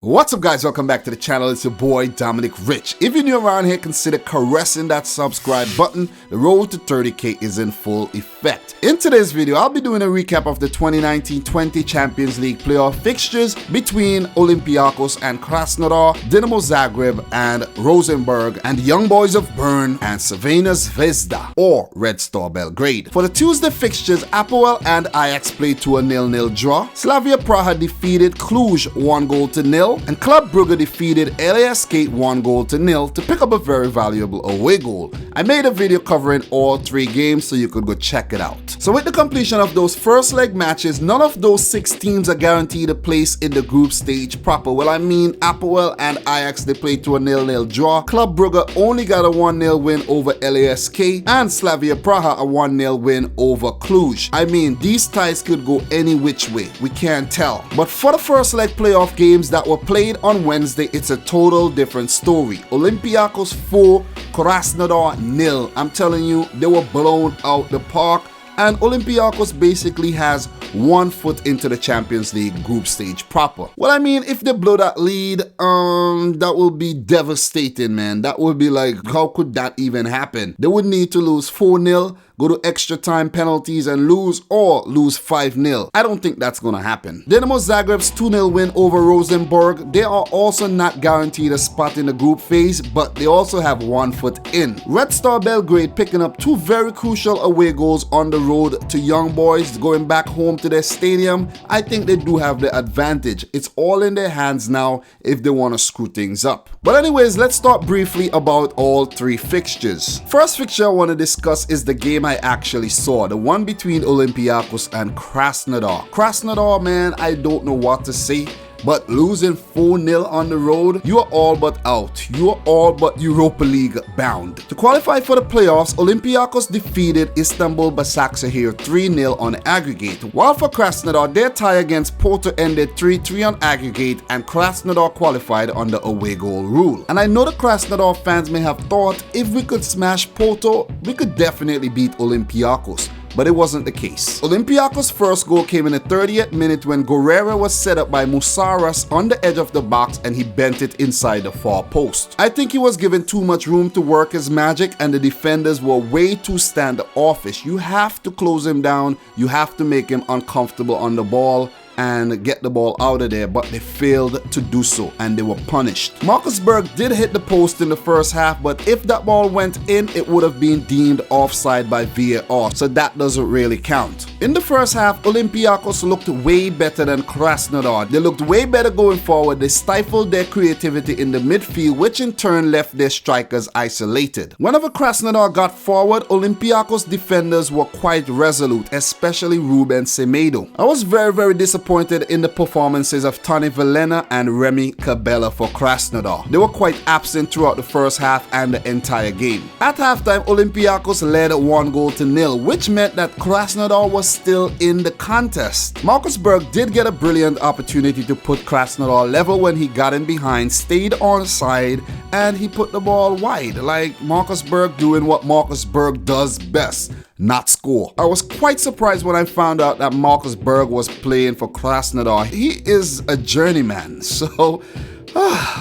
What's up guys, welcome back to the channel. It's your boy Dominic Rich. If you're new around here, consider caressing that subscribe button. The road to 30k is in full effect. In today's video, I'll be doing a recap of the 2019-20 Champions League playoff fixtures between Olympiacos and Krasnodar, Dinamo Zagreb and Rosenborg, and the young boys of Bern and Zvezda or Red Star Belgrade. For the Tuesday fixtures, Apoel and Ajax played to a 0-0 draw. Slavia Praha defeated Cluj 1-0, and Club Brugge defeated LASK 1-0 to pick up a very valuable away goal. I made a video covering all three games so you could go check it out. So with the completion of those first leg matches, none of those 6 teams are guaranteed a place in the group stage proper. Well, I mean, Apoel and Ajax, they played to a 0-0 draw. Club Brugge only got a 1-0 win over LASK, and Slavia Praha a 1-0 win over Cluj. I mean, these ties could go any which way, we can't tell. But for the first leg playoff games that were played on Wednesday, it's a total different story. Olympiacos 4, Krasnodar 0. I'm telling you, they were blown out the park, and Olympiacos basically has 1 foot into the Champions League group stage proper. Well, I mean, if they blow that lead, that will be devastating, man. That would be like, how could that even happen? They would need to lose 4-0, go to extra time penalties and lose, or lose 5-0. I don't think that's gonna happen. Dinamo Zagreb's 2-0 win over Rosenborg. They are also not guaranteed a spot in the group phase, but they also have 1 foot in. Red Star Belgrade picking up 2 very crucial away goals on the road to young boys going back home to their stadium. I think they do have the advantage. It's all in their hands now if they want to screw things up. But anyways, let's talk briefly about all 3 fixtures. First fixture I want to discuss is the game I actually saw, the one between Olympiacos and Krasnodar. Krasnodar, man, I don't know what to say, but losing 4-0 on the road, you are all but out. You are all but Europa League bound. To qualify for the playoffs, Olympiacos defeated Istanbul Basaksehir 3-0 on aggregate, while for Krasnodar, their tie against Porto ended 3-3 on aggregate, and Krasnodar qualified on the away goal rule. And I know the Krasnodar fans may have thought if we could smash Porto, we could definitely beat Olympiacos. But it wasn't the case. Olympiakos' first goal came in the 30th minute when Guerrera was set up by Musaras on the edge of the box and he bent it inside the far post. I think he was given too much room to work his magic, and the defenders were way too standoffish. You have to close him down, you have to make him uncomfortable on the ball and get the ball out of there, but they failed to do so and they were punished. Marcus Berg did hit the post in the first half, but if that ball went in, it would have been deemed offside by VAR, so that doesn't really count. In the first half, Olympiacos looked way better than Krasnodar. They looked way better going forward. They stifled their creativity in the midfield, which in turn left their strikers isolated. Whenever Krasnodar got forward, Olympiacos defenders were quite resolute, especially Ruben Semedo. I was very disappointed in the performances of Tony Villena and Remy Cabella for Krasnodar. They were quite absent throughout the first half and the entire game. At halftime, Olympiacos led 1-0, which meant that Krasnodar was still in the contest. Marcus Berg did get a brilliant opportunity to put Krasnodar level when he got in behind, stayed on side, and he put the ball wide, like Marcus Berg doing what Marcus Berg does best: not score. I was quite surprised when I found out that Marcus Berg was playing for Krasnodar. He is a journeyman, so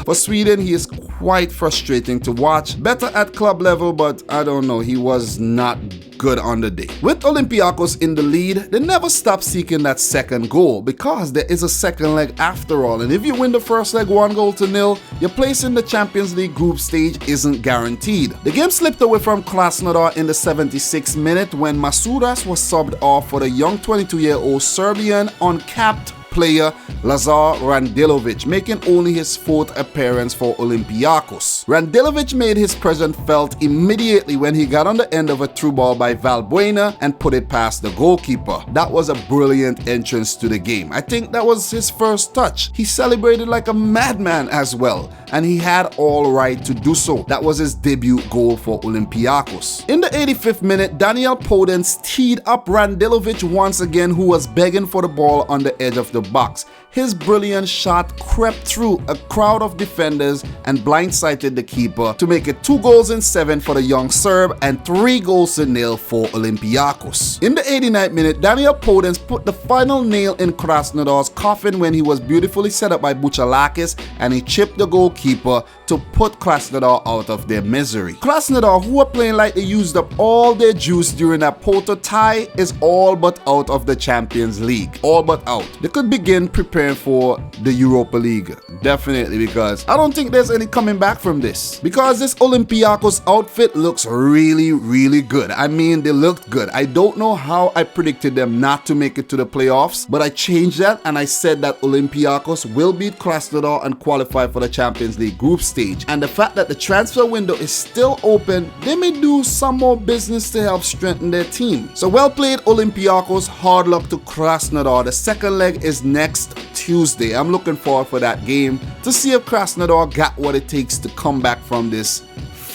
for Sweden, he is quite frustrating to watch. Better at club level, but I don't know, he was not good on the day. With Olympiacos in the lead, they never stop seeking that second goal because there is a second leg after all, and if you win the first leg 1-0, your place in the Champions League group stage isn't guaranteed. The game slipped away from Krasnodar in the 76th minute when Masuras was subbed off for the young 22-year-old Serbian uncapped player Lazar Randilovic, making only his 4th appearance for Olympiacos. Randilovic made his presence felt immediately when he got on the end of a through ball by Valbuena and put it past the goalkeeper. That was a brilliant entrance to the game. I think that was his first touch. He celebrated like a madman as well, and he had all right to do so. That was his debut goal for Olympiacos. In the 85th minute, Daniel Podence teed up Randilovic once again, who was begging for the ball on the edge of the box. his brilliant shot crept through a crowd of defenders and blindsided the keeper to make it 2 goals in 7 for the young Serb and 3 goals to 0 for Olympiacos. In the 89th minute, Daniel Podence put the final nail in Krasnodar's coffin when he was beautifully set up by Buchalakis and he chipped the goalkeeper to put Krasnodar out of their misery. Krasnodar, who were playing like they used up all their juice during that Porto tie, is all but out of the Champions League. All but out. They could begin preparing for the Europa League. Definitely, because I don't think there's any coming back from this. Because this Olympiacos outfit looks really, really good. I mean, they looked good. I don't know how I predicted them not to make it to the playoffs, but I changed that and I said that Olympiacos will beat Krasnodar and qualify for the Champions League group stage. And the fact that the transfer window is still open, they may do some more business to help strengthen their team. So well played Olympiacos, hard luck to Krasnodar. The second leg is next Tuesday. I'm looking forward for that game to see if Krasnodar got what it takes to come back from this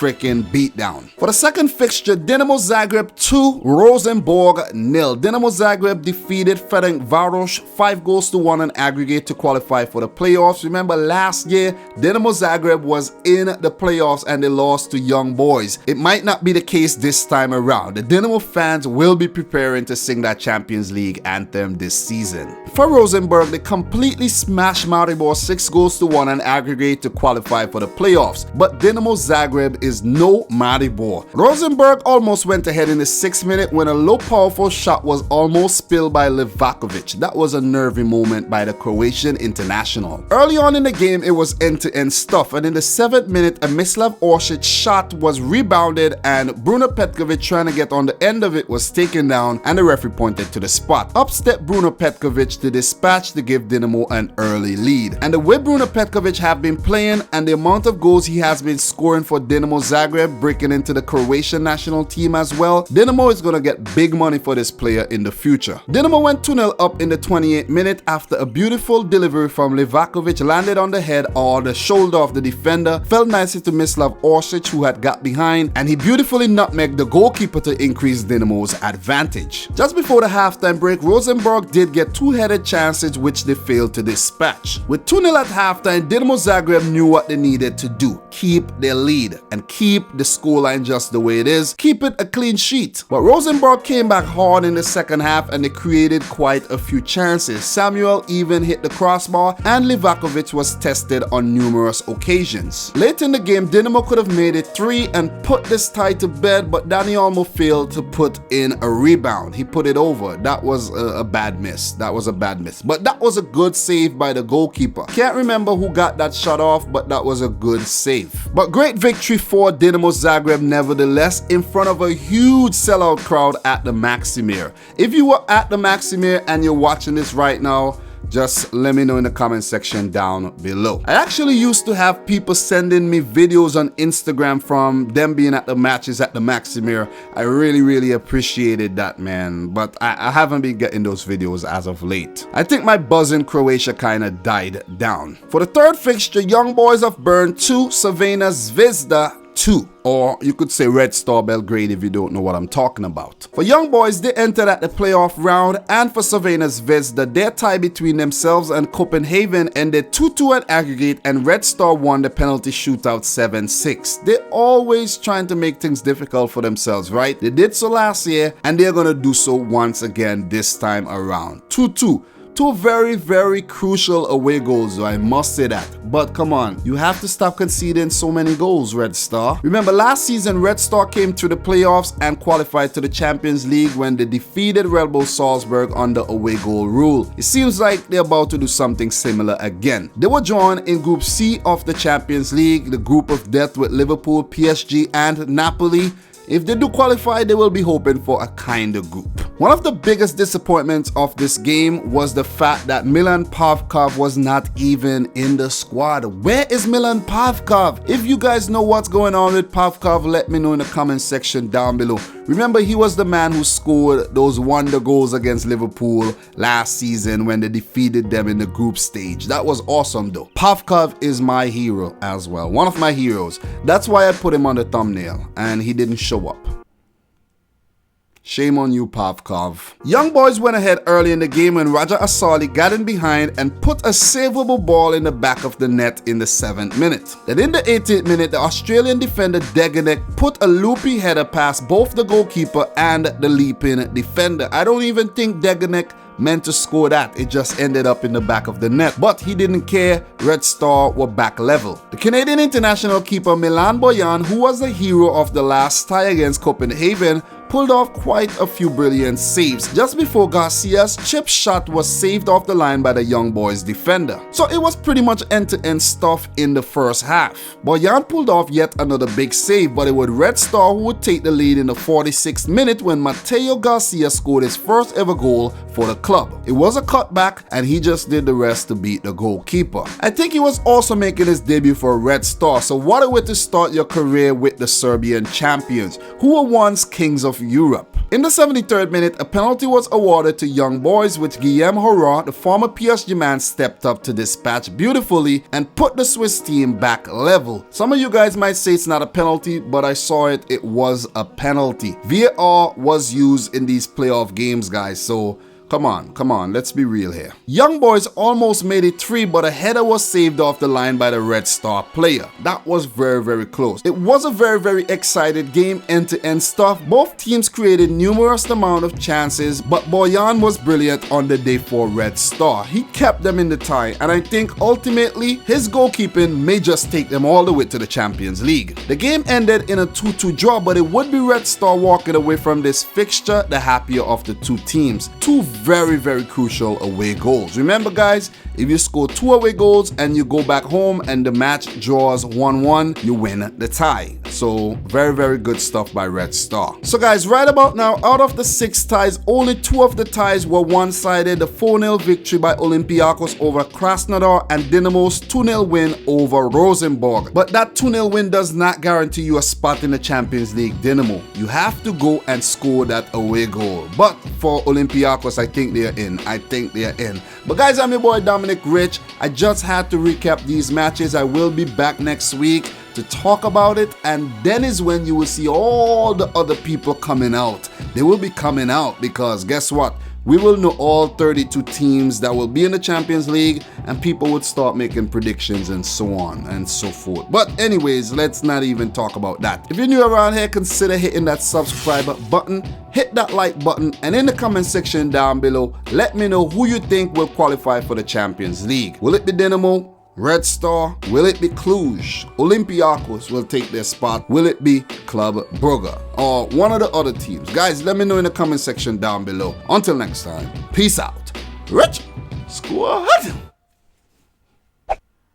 freaking beatdown. For the second fixture, Dinamo Zagreb 2, Rosenborg 0. Dinamo Zagreb defeated Ferencvaros 5 goals to 1 in aggregate to qualify for the playoffs. Remember last year, Dinamo Zagreb was in the playoffs and they lost to Young Boys. It might not be the case this time around. The Dinamo fans will be preparing to sing that Champions League anthem this season. For Rosenborg, they completely smashed Maribor 6 goals to 1 in aggregate to qualify for the playoffs. But Dinamo Zagreb is no Maribor. Rosenborg almost went ahead in the 6th minute when a low powerful shot was almost spilled by Livakovic. That was a nervy moment by the Croatian international. Early on in the game, it was end-to-end stuff, and in the 7th minute, a Mislav Orsic shot was rebounded and Bruno Petkovic, trying to get on the end of it, was taken down and the referee pointed to the spot. Up stepped Bruno Petkovic to dispatch to give Dinamo an early lead. And the way Bruno Petkovic have been playing and the amount of goals he has been scoring for Dinamo Zagreb, breaking into the Croatian national team as well, Dinamo is going to get big money for this player in the future. Dinamo went 2-0 up in the 28th minute after a beautiful delivery from Livakovic landed on the head or the shoulder of the defender, fell nicely to Mislav Orsic, who had got behind, and he beautifully nutmegged the goalkeeper to increase Dinamo's advantage. Just before the halftime break, Rosenborg did get 2 headed chances which they failed to dispatch. With 2-0 at halftime, Dinamo Zagreb knew what they needed to do: keep their lead and keep the scoreline just the way it is, keep it a clean sheet. But Rosenborg came back hard in the second half and they created quite a few chances. Samuel even hit the crossbar and Livakovic was tested on numerous occasions. Late in the game, Dinamo could have made it 3 and put this tie to bed, but Dani Olmo failed to put in a rebound. He put it over. That was a bad miss. That was a bad miss. But that was a good save by the goalkeeper. Can't remember who got that shot off, but that was a good save. But great victory for Dinamo Zagreb nevertheless, in front of a huge sellout crowd at the Maximir. If you were at the Maximir and you're watching this right now, just let me know in the comment section down below. I actually used to have people sending me videos on Instagram from them being at the matches at the Maximir. I really appreciated that, man, but I haven't been getting those videos as of late. I think my buzz in Croatia kind of died down. For the third fixture, Young Boys of Bern 2, Crvena Zvezda 2, or you could say Red Star Belgrade if you don't know what I'm talking about. For Young Boys, they entered at the playoff round, and for Crvena Zvezda, their tie between themselves and Copenhagen ended 2-2 at aggregate, and Red Star won the penalty shootout 7-6. They're always trying to make things difficult for themselves, right? They did so last year, and they're gonna do so once again this time around. 2-2. 2 very crucial away goals, I must say that. But come on, you have to stop conceding so many goals, Red Star. Remember last season, Red Star came to the playoffs and qualified to the Champions League when they defeated Red Bull Salzburg on the away goal rule. It seems like they're about to do something similar again. They were joined in Group C of the Champions League, the group of death with Liverpool, PSG and Napoli. If they do qualify, they will be hoping for a kinder group. One of the biggest disappointments of this game was the fact that Milan Pavkov was not even in the squad. Where is Milan Pavkov? If you guys know what's going on with Pavkov, let me know in the comment section down below. Remember, he was the man who scored those wonder goals against Liverpool last season when they defeated them in the group stage. That was awesome though. Pavkov is my hero as well. One of my heroes. That's why I put him on the thumbnail and he didn't show up. Shame on you, Pavkov. Young Boys went ahead early in the game when Raja Asali got in behind and put a savable ball in the back of the net in the 7th minute. Then in the 18th minute, the Australian defender Degenek put a loopy header past both the goalkeeper and the leaping defender. I don't even think Degenek meant to score that. It just ended up in the back of the net. But he didn't care. Red Star were back level. The Canadian international keeper Milan Boyan, who was the hero of the last tie against Copenhagen, pulled off quite a few brilliant saves just before Garcia's chip shot was saved off the line by the Young Boys defender. So it was pretty much end-to-end stuff in the first half. Boyan pulled off yet another big save, but it was Red Star who would take the lead in the 46th minute when Mateo Garcia scored his first ever goal for the club. It was a cutback and he just did the rest to beat the goalkeeper. I think he was also making his debut for Red Star, so what a way to start your career with the Serbian champions, who were once kings of Europe. In the 73rd minute, a penalty was awarded to Young Boys, which Guillaume Horan, the former PSG man, stepped up to dispatch beautifully and put the Swiss team back level. Some of you guys might say it's not a penalty, but I saw it. It was a penalty. VAR was used in these playoff games, guys, so come on, let's be real here. Young Boys almost made it 3, but a header was saved off the line by the Red Star player. That was very, very close. It was a very, very excited game, end-to-end stuff. Both teams created numerous amount of chances, but Boyan was brilliant on the day for Red Star. He kept them in the tie, and I think ultimately his goalkeeping may just take them all the way to the Champions League. The game ended in a 2-2 draw, but it would be Red Star walking away from this fixture the happier of the two teams. Two very, very crucial away goals. Remember, guys, if you score 2 away goals and you go back home and the match draws 1-1, you win the tie. So very, very good stuff by Red Star. So guys, right about now, out of the 6 ties, only 2 of the ties were one-sided. The 4-0 victory by Olympiacos over Krasnodar and Dinamo's 2-0 win over Rosenborg. But that 2-0 win does not guarantee you a spot in the Champions League, Dinamo. You have to go and score that away goal. But for Olympiacos, I think they are in. But guys, I'm your boy Dominic Rich. I just had to recap these matches. I will be back next week to talk about it, and then is when you will see all the other people coming out. They will be coming out because guess what? We will know all 32 teams that will be in the Champions League, and people would start making predictions and so on and so forth. But anyways, let's not even talk about that. If you're new around here, consider hitting that subscribe button, hit that like button, and in the comment section down below, let me know who you think will qualify for the Champions League. Will it be Dinamo? Red Star? Will it be Cluj? Olympiacos will take their spot. Will it be Club Brugge or one of the other teams? Guys, let me know in the comment section down below. Until next time, peace out. Rich Squad.